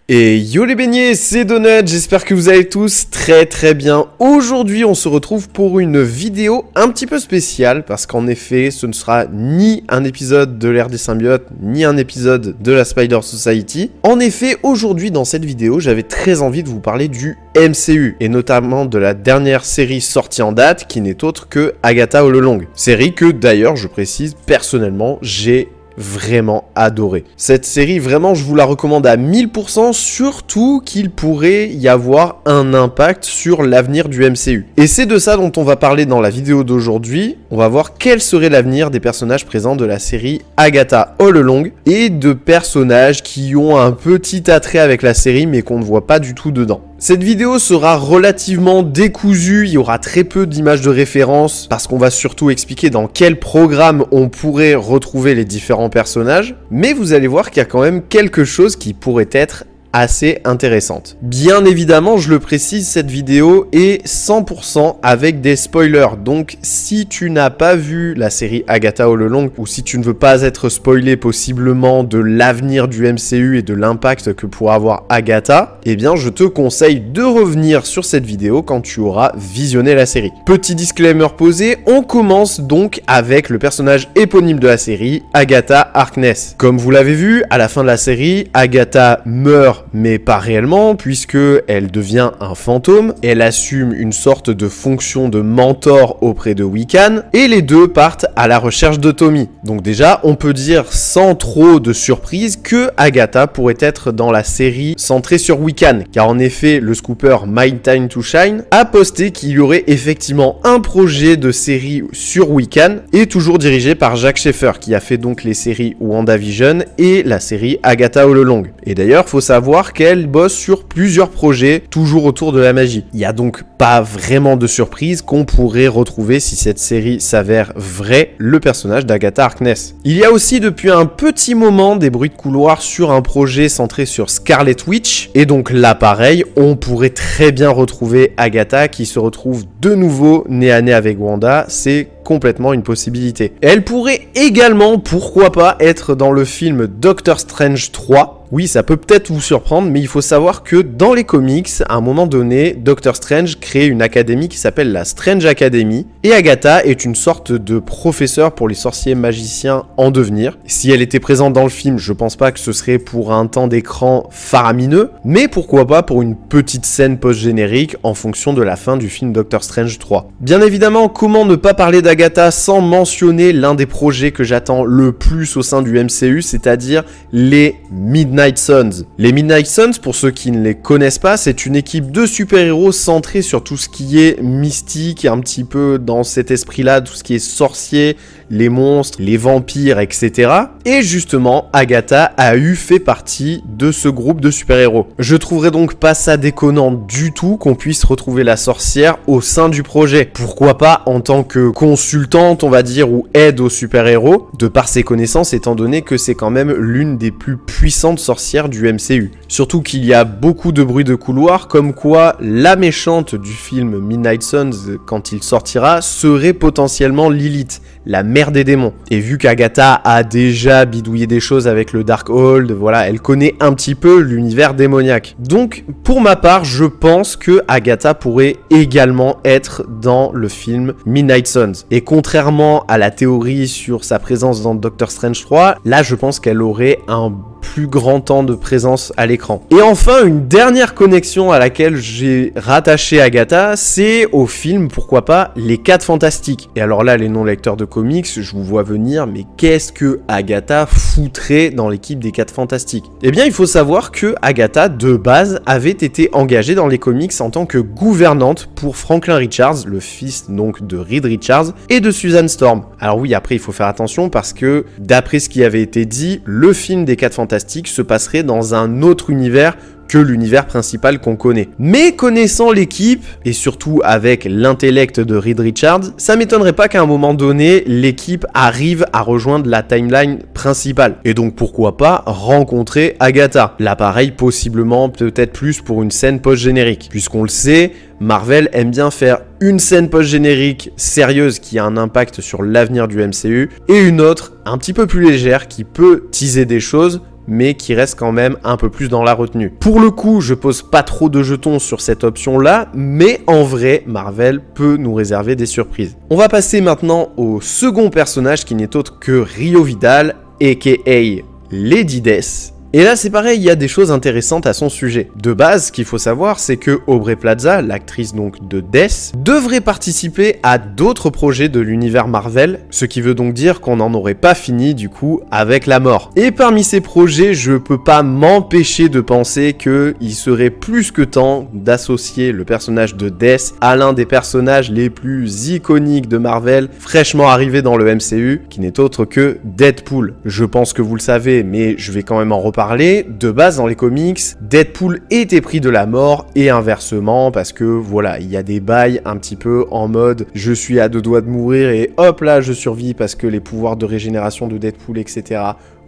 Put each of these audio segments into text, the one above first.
Et yo les beignets, c'est Donut, j'espère que vous allez tous très bien. Aujourd'hui on se retrouve pour une vidéo un petit peu spéciale parce qu'en effet ce ne sera ni un épisode de l'ère des symbiotes ni un épisode de la Spider Society. En effet aujourd'hui dans cette vidéo j'avais très envie de vous parler du MCU et notamment de la dernière série sortie en date qui n'est autre que Agatha All Along. Série que d'ailleurs je précise personnellement j'ai vraiment adoré. Cette série, vraiment, je vous la recommande à 1000%, surtout qu'il pourrait y avoir un impact sur l'avenir du MCU. Et c'est de ça dont on va parler dans la vidéo d'aujourd'hui. On va voir quel serait l'avenir des personnages présents de la série Agatha All Along et de personnages qui ont un petit attrait avec la série mais qu'on ne voit pas du tout dedans. Cette vidéo sera relativement décousue, il y aura très peu d'images de référence parce qu'on va surtout expliquer dans quel programme on pourrait retrouver les différents personnages, mais vous allez voir qu'il y a quand même quelque chose qui pourrait être assez intéressante. Bien évidemment, je le précise, cette vidéo est 100% avec des spoilers. Donc, si tu n'as pas vu la série Agatha All Along ou si tu ne veux pas être spoilé possiblement de l'avenir du MCU et de l'impact que pourra avoir Agatha, eh bien, je te conseille de revenir sur cette vidéo quand tu auras visionné la série. Petit disclaimer posé, on commence donc avec le personnage éponyme de la série, Agatha Harkness. Comme vous l'avez vu, à la fin de la série, Agatha meurt mais pas réellement, puisque elle devient un fantôme, elle assume une sorte de fonction de mentor auprès de Wiccan, et les deux partent à la recherche de Tommy. Donc déjà, on peut dire sans trop de surprise que Agatha pourrait être dans la série centrée sur Wiccan, car en effet, le scooper My Time to Shine a posté qu'il y aurait effectivement un projet de série sur Wiccan, et toujours dirigé par Jac Schaeffer, qui a fait donc les séries WandaVision et la série Agatha All Along. Et d'ailleurs, faut savoir qu'elle bosse sur plusieurs projets, toujours autour de la magie. Il n'y a donc pas vraiment de surprise qu'on pourrait retrouver, si cette série s'avère vraie, le personnage d'Agatha Harkness. Il y a aussi depuis un petit moment des bruits de couloir sur un projet centré sur Scarlet Witch, et donc là pareil, on pourrait très bien retrouver Agatha qui se retrouve de nouveau nez à nez avec Wanda, c'est complètement une possibilité. Elle pourrait également, pourquoi pas, être dans le film Doctor Strange 3. Oui, ça peut peut-être vous surprendre, mais il faut savoir que dans les comics, à un moment donné, Doctor Strange crée une académie qui s'appelle la Strange Academy, et Agatha est une sorte de professeur pour les sorciers magiciens en devenir. Si elle était présente dans le film, je pense pas que ce serait pour un temps d'écran faramineux, mais pourquoi pas pour une petite scène post-générique en fonction de la fin du film Doctor Strange 3. Bien évidemment, comment ne pas parler d'Agatha sans mentionner l'un des projets que j'attends le plus au sein du MCU, c'est-à-dire les Midnight Suns. Les Midnight Suns, pour ceux qui ne les connaissent pas, c'est une équipe de super-héros centrée sur tout ce qui est mystique et un petit peu dans cet esprit-là, tout ce qui est sorcier, les monstres, les vampires, etc. Et justement, Agatha fait partie de ce groupe de super-héros. Je trouverais donc pas ça déconnant du tout qu'on puisse retrouver la sorcière au sein du projet. Pourquoi pas en tant que consultante, on va dire, ou aide aux super-héros, de par ses connaissances, étant donné que c'est quand même l'une des plus puissantes sorcières du MCU. Surtout qu'il y a beaucoup de bruits de couloir, comme quoi la méchante du film Midnight Suns, quand il sortira, serait potentiellement Lilith, la mère des démons. Et vu qu'Agatha a déjà bidouillé des choses avec le Darkhold, voilà, elle connaît un petit peu l'univers démoniaque. Donc, pour ma part, je pense que Agatha pourrait également être dans le film Midnight Suns. Et contrairement à la théorie sur sa présence dans Doctor Strange 3, là, je pense qu'elle aurait un plus grand temps de présence à l'écran. Et enfin, une dernière connexion à laquelle j'ai rattaché Agatha, c'est au film, pourquoi pas, Les 4 Fantastiques. Et alors là, les non-lecteurs de comics, je vous vois venir, mais qu'est-ce que Agatha foutrait dans l'équipe des 4 Fantastiques? Eh bien, il faut savoir que Agatha, de base, avait été engagée dans les comics en tant que gouvernante pour Franklin Richards, le fils donc de Reed Richards, et de Susan Storm. Alors oui, après, il faut faire attention parce que, d'après ce qui avait été dit, le film des 4 Fantastiques se passerait dans un autre univers que l'univers principal qu'on connaît. Mais connaissant l'équipe, et surtout avec l'intellect de Reed Richards, ça m'étonnerait pas qu'à un moment donné, l'équipe arrive à rejoindre la timeline principale. Et donc pourquoi pas rencontrer Agatha. Là pareil, possiblement peut-être plus pour une scène post-générique. Puisqu'on le sait, Marvel aime bien faire une scène post-générique sérieuse qui a un impact sur l'avenir du MCU, et une autre un petit peu plus légère qui peut teaser des choses, mais qui reste quand même un peu plus dans la retenue. Pour le coup, je pose pas trop de jetons sur cette option-là, mais en vrai, Marvel peut nous réserver des surprises. On va passer maintenant au second personnage qui n'est autre que Rio Vidal, aka Lady Death. Et là, c'est pareil, il y a des choses intéressantes à son sujet. De base, ce qu'il faut savoir, c'est que Aubrey Plaza, l'actrice donc de Death, devrait participer à d'autres projets de l'univers Marvel, ce qui veut donc dire qu'on n'en aurait pas fini du coup avec la mort. Et parmi ces projets, je peux pas m'empêcher de penser qu'il serait plus que temps d'associer le personnage de Death à l'un des personnages les plus iconiques de Marvel, fraîchement arrivé dans le MCU, qui n'est autre que Deadpool. Je pense que vous le savez, mais je vais quand même en reparler. De base dans les comics, Deadpool était pris de la mort et inversement parce que voilà, il y a des bails un petit peu en mode je suis à deux doigts de mourir et hop là je survis parce que les pouvoirs de régénération de Deadpool etc.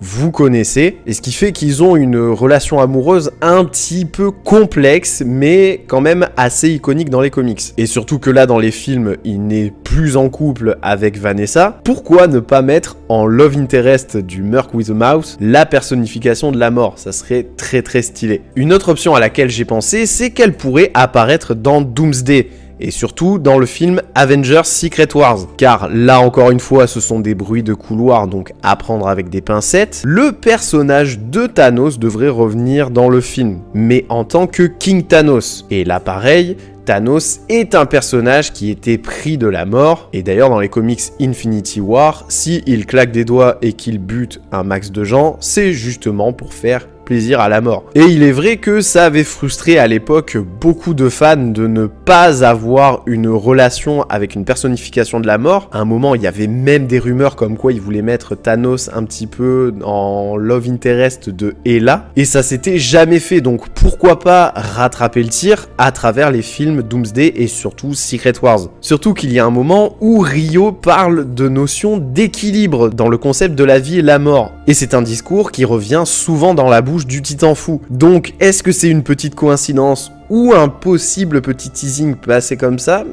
Vous connaissez, et ce qui fait qu'ils ont une relation amoureuse un petit peu complexe, mais quand même assez iconique dans les comics. Et surtout que là, dans les films, il n'est plus en couple avec Vanessa. Pourquoi ne pas mettre en love interest du Merc with a Mouse la personnification de la mort? Ça serait très très stylé. Une autre option à laquelle j'ai pensé, c'est qu'elle pourrait apparaître dans Doomsday. Et surtout dans le film Avengers Secret Wars. Car là encore une fois ce sont des bruits de couloir, donc à prendre avec des pincettes. Le personnage de Thanos devrait revenir dans le film, mais en tant que King Thanos. Et là pareil, Thanos est un personnage qui était pris de la mort, et d'ailleurs dans les comics Infinity War, s'il claque des doigts et qu'il bute un max de gens, c'est justement pour faire plaisir à la mort. Et il est vrai que ça avait frustré à l'époque beaucoup de fans de ne pas avoir une relation avec une personnification de la mort. À un moment, il y avait même des rumeurs comme quoi ils voulaient mettre Thanos un petit peu en love interest de Hela, et ça s'était jamais fait, donc pourquoi pas rattraper le tir à travers les films Doomsday et surtout Secret Wars. Surtout qu'il y a un moment où Rio parle de notion d'équilibre dans le concept de la vie et la mort, et c'est un discours qui revient souvent dans la bouche du Titan fou. Donc est-ce que c'est une petite coïncidence ou un possible petit teasing passé comme ça?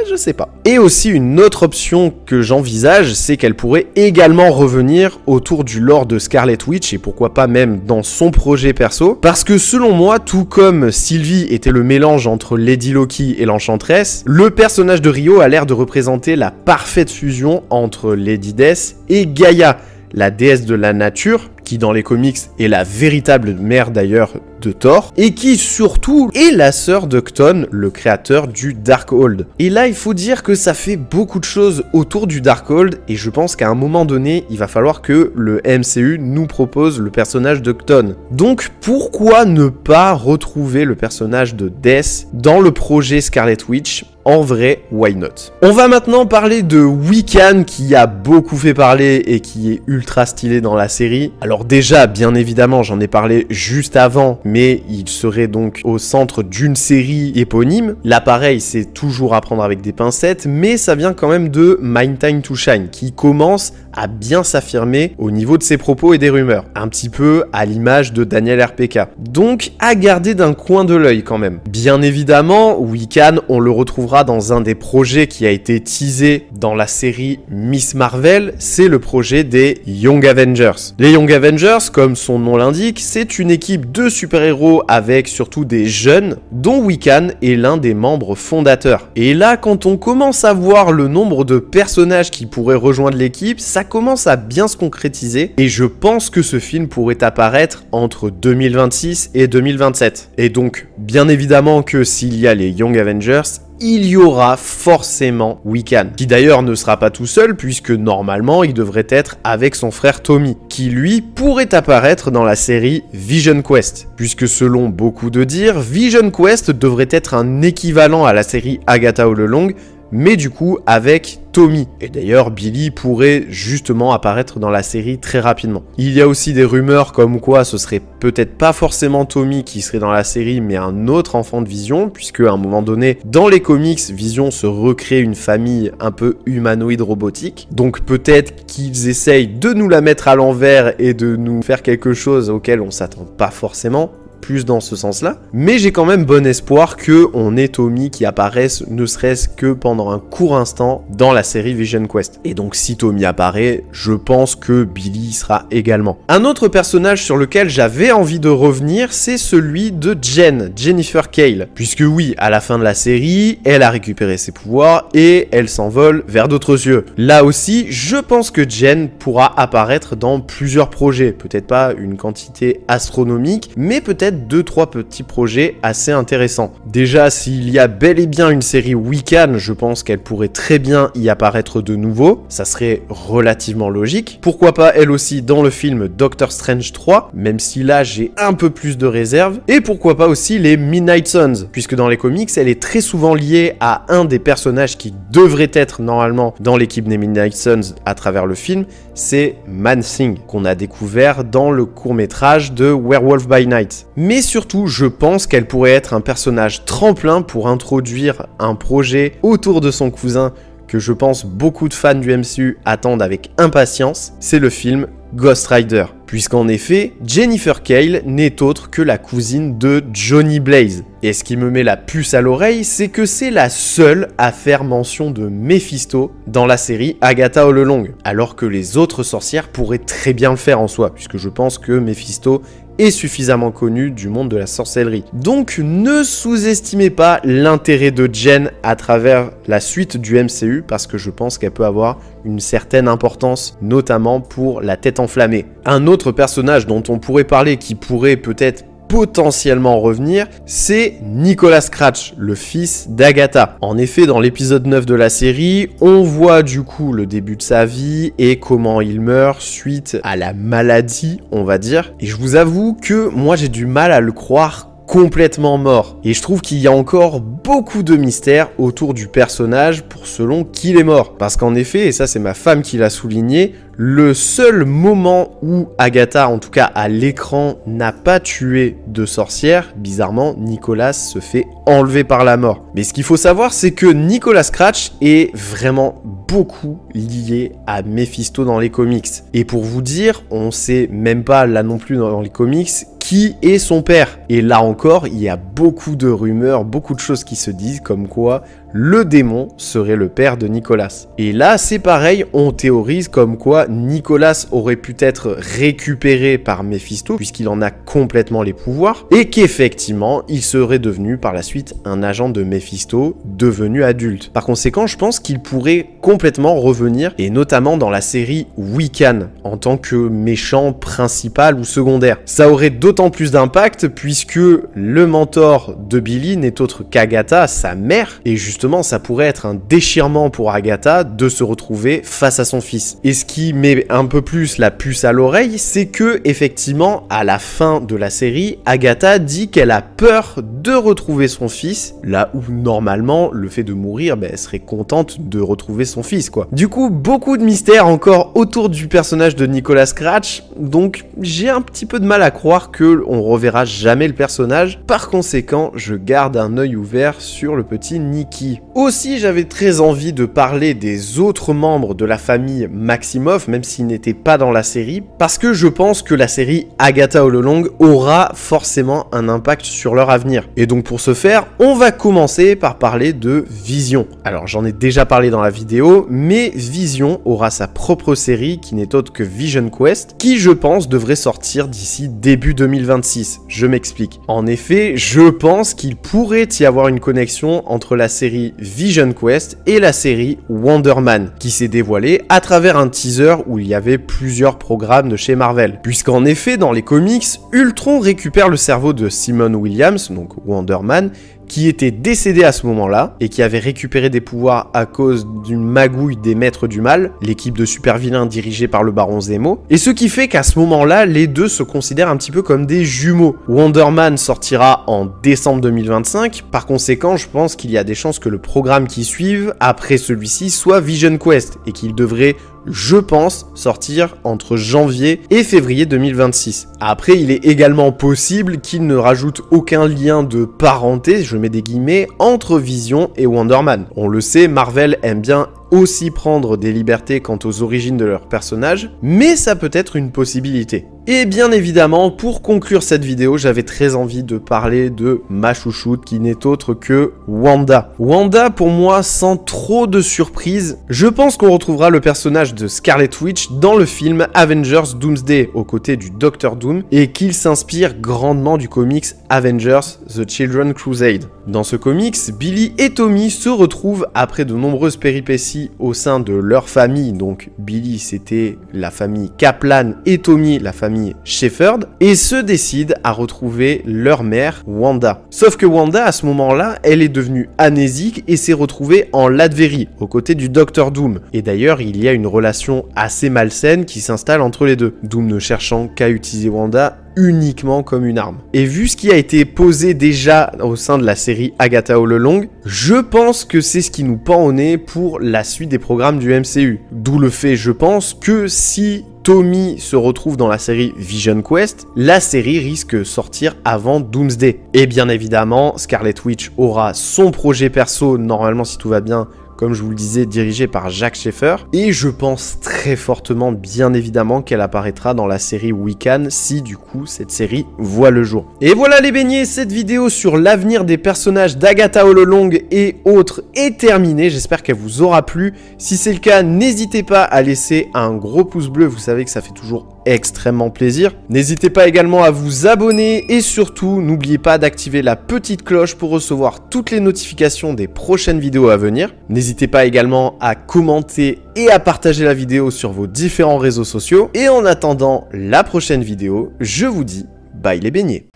Je sais pas. Et aussi une autre option que j'envisage, c'est qu'elle pourrait également revenir autour du lore de Scarlet Witch, et pourquoi pas même dans son projet perso, parce que selon moi, tout comme Sylvie était le mélange entre Lady Loki et l'Enchantress, le personnage de Rio a l'air de représenter la parfaite fusion entre Lady Death et Gaïa, la déesse de la nature, qui dans les comics est la véritable mère d'ailleurs de Thor, et qui surtout est la sœur de Chthon, le créateur du Darkhold. Et là, il faut dire que ça fait beaucoup de choses autour du Darkhold, et je pense qu'à un moment donné, il va falloir que le MCU nous propose le personnage de Chthon. Donc, pourquoi ne pas retrouver le personnage de Death dans le projet Scarlet Witch? En vrai, why not? On va maintenant parler de Wiccan, qui a beaucoup fait parler et qui est ultra stylé dans la série. Alors déjà, bien évidemment, j'en ai parlé juste avant, mais il serait donc au centre d'une série éponyme. Là, pareil, c'est toujours à prendre avec des pincettes, mais ça vient quand même de My Time to Shine, qui commence à bien s'affirmer au niveau de ses propos et des rumeurs. Un petit peu à l'image de Daniel RPK. Donc, à garder d'un coin de l'œil quand même. Bien évidemment, Wiccan, on le retrouvera dans un des projets qui a été teasé dans la série Miss Marvel, c'est le projet des Young Avengers. Les Young Avengers, comme son nom l'indique, c'est une équipe de super-héros avec surtout des jeunes, dont Wiccan est l'un des membres fondateurs. Et là, quand on commence à voir le nombre de personnages qui pourraient rejoindre l'équipe, ça commence à bien se concrétiser, et je pense que ce film pourrait apparaître entre 2026 et 2027. Et donc, bien évidemment que s'il y a les Young Avengers, il y aura forcément Wiccan, qui d'ailleurs ne sera pas tout seul, puisque normalement il devrait être avec son frère Tommy, qui lui pourrait apparaître dans la série Vision Quest, puisque selon beaucoup de dires, Vision Quest devrait être un équivalent à la série Agatha All Along, mais du coup avec Tommy. Et d'ailleurs, Billy pourrait justement apparaître dans la série très rapidement. Il y a aussi des rumeurs comme quoi ce serait peut-être pas forcément Tommy qui serait dans la série, mais un autre enfant de Vision, puisque à un moment donné, dans les comics, Vision se recrée une famille un peu humanoïde robotique. Donc peut-être qu'ils essayent de nous la mettre à l'envers et de nous faire quelque chose auquel on s'attend pas forcément. plus dans ce sens-là. Mais j'ai quand même bon espoir qu'on ait Tommy qui apparaisse ne serait-ce que pendant un court instant dans la série Vision Quest. Et donc si Tommy apparaît, je pense que Billy y sera également. Un autre personnage sur lequel j'avais envie de revenir, c'est celui de Jennifer Kale. Puisque oui, à la fin de la série, elle a récupéré ses pouvoirs et elle s'envole vers d'autres cieux. Là aussi, je pense que Jen pourra apparaître dans plusieurs projets. Peut-être pas une quantité astronomique, mais peut-être 2-3 petits projets assez intéressants. Déjà, s'il y a bel et bien une série Wiccan, je pense qu'elle pourrait très bien y apparaître de nouveau. Ça serait relativement logique. Pourquoi pas elle aussi dans le film Doctor Strange 3, même si là j'ai un peu plus de réserve. Et pourquoi pas aussi les Midnight Suns, puisque dans les comics, elle est très souvent liée à un des personnages qui devrait être normalement dans l'équipe des Midnight Suns à travers le film, c'est Man Thing, qu'on a découvert dans le court-métrage de Werewolf by Night. Mais surtout, je pense qu'elle pourrait être un personnage tremplin pour introduire un projet autour de son cousin que je pense beaucoup de fans du MCU attendent avec impatience, c'est le film Ghost Rider. Puisqu'en effet, Jennifer Kale n'est autre que la cousine de Johnny Blaze. Et ce qui me met la puce à l'oreille, c'est que c'est la seule à faire mention de Mephisto dans la série Agatha All Along, alors que les autres sorcières pourraient très bien le faire en soi, puisque je pense que Mephisto est suffisamment connu du monde de la sorcellerie. Donc ne sous-estimez pas l'intérêt de Jen à travers la suite du MCU, parce que je pense qu'elle peut avoir une certaine importance, notamment pour la tête enflammée. Un autre personnage dont on pourrait parler, qui pourrait peut-être potentiellement revenir, c'est Nicholas Scratch, le fils d'Agatha. En effet, dans l'épisode 9 de la série, on voit du coup le début de sa vie et comment il meurt suite à la maladie, on va dire. Et je vous avoue que moi j'ai du mal à le croire complètement mort. Et je trouve qu'il y a encore beaucoup de mystères autour du personnage pour selon qui il est mort. Parce qu'en effet, et ça c'est ma femme qui l'a souligné, le seul moment où Agatha, en tout cas à l'écran, n'a pas tué de sorcière, bizarrement, Nicholas se fait enlever par la mort. Mais ce qu'il faut savoir, c'est que Nicholas Scratch est vraiment beaucoup lié à Mephisto dans les comics. Et pour vous dire, on sait même pas là non plus dans les comics qui est son père. Et là encore, il y a beaucoup de rumeurs, beaucoup de choses qui se disent comme quoi le démon serait le père de Nicholas. Et là, c'est pareil, on théorise comme quoi Nicholas aurait pu être récupéré par Mephisto, puisqu'il en a complètement les pouvoirs, et qu'effectivement, il serait devenu par la suite un agent de Mephisto, devenu adulte. Par conséquent, je pense qu'il pourrait complètement revenir, et notamment dans la série Wiccan, en tant que méchant principal ou secondaire. Ça aurait d'autant plus d'impact, puisque le mentor de Billy n'est autre qu'Agatha, sa mère, et justement, ça pourrait être un déchirement pour Agatha de se retrouver face à son fils. Et ce qui met un peu plus la puce à l'oreille, c'est que, effectivement, à la fin de la série, Agatha dit qu'elle a peur de retrouver son fils, là où, normalement, le fait de mourir, elle serait contente de retrouver son fils, quoi. Du coup, beaucoup de mystères encore autour du personnage de Nicholas Scratch, donc j'ai un petit peu de mal à croire qu'on reverra jamais le personnage. Par conséquent, je garde un œil ouvert sur le petit Nicky. Aussi, j'avais très envie de parler des autres membres de la famille Maximoff, même s'ils n'étaient pas dans la série, parce que je pense que la série Agatha All Along aura forcément un impact sur leur avenir. Et donc pour ce faire, on va commencer par parler de Vision. Alors j'en ai déjà parlé dans la vidéo, mais Vision aura sa propre série qui n'est autre que Vision Quest, qui je pense devrait sortir d'ici début 2026. Je m'explique. En effet, je pense qu'il pourrait y avoir une connexion entre la série Vision Quest et la série Wonder Man, qui s'est dévoilée à travers un teaser où il y avait plusieurs programmes de chez Marvel. Puisqu'en effet, dans les comics, Ultron récupère le cerveau de Simon Williams, donc Wonder Man, qui était décédé à ce moment-là et qui avait récupéré des pouvoirs à cause d'une magouille des Maîtres du Mal, l'équipe de super vilains dirigée par le Baron Zemo. Et ce qui fait qu'à ce moment-là, les deux se considèrent un petit peu comme des jumeaux. Wonder Man sortira en décembre 2025, par conséquent, je pense qu'il y a des chances que le programme qui suive, après celui-ci, soit Vision Quest, et qu'il devrait, je pense, sortir entre janvier et février 2026. Après, il est également possible qu'il ne rajoute aucun lien de parenté, je mets des guillemets, entre Vision et Wonder Man. On le sait, Marvel aime bien aussi prendre des libertés quant aux origines de leur personnage, mais ça peut être une possibilité. Et bien évidemment, pour conclure cette vidéo, j'avais très envie de parler de ma chouchoute qui n'est autre que Wanda. Wanda, pour moi, sans trop de surprise, je pense qu'on retrouvera le personnage de Scarlet Witch dans le film Avengers Doomsday aux côtés du Docteur Doom et qu'il s'inspire grandement du comics Avengers The Children's Crusade. Dans ce comics, Billy et Tommy se retrouvent après de nombreuses péripéties au sein de leur famille. Donc Billy, c'était la famille Kaplan et Tommy, la famille Shepherd, et se décident à retrouver leur mère, Wanda. Sauf que Wanda, à ce moment-là, elle est devenue amnésique et s'est retrouvée en Latverie, aux côtés du Docteur Doom. Et d'ailleurs, il y a une relation assez malsaine qui s'installe entre les deux. Doom ne cherchant qu'à utiliser Wanda uniquement comme une arme. Et vu ce qui a été posé déjà au sein de la série Agatha All Along, je pense que c'est ce qui nous pend au nez pour la suite des programmes du MCU. D'où le fait, je pense, que si Tommy se retrouve dans la série Vision Quest, la série risque de sortir avant Doomsday. Et bien évidemment, Scarlet Witch aura son projet perso, normalement si tout va bien, comme je vous le disais, dirigé par Jac Schaeffer. Et je pense très fortement, bien évidemment, qu'elle apparaîtra dans la série Wiccan, si du coup cette série voit le jour. Et voilà les beignets, cette vidéo sur l'avenir des personnages d'Agatha All Along et autres est terminée. J'espère qu'elle vous aura plu. Si c'est le cas, n'hésitez pas à laisser un gros pouce bleu, vous savez que ça fait toujours extrêmement plaisir. N'hésitez pas également à vous abonner et surtout, n'oubliez pas d'activer la petite cloche pour recevoir toutes les notifications des prochaines vidéos à venir. N'hésitez pas également à commenter et à partager la vidéo sur vos différents réseaux sociaux. Et en attendant la prochaine vidéo, je vous dis bye les beignets.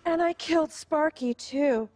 And I killed Sparky, too.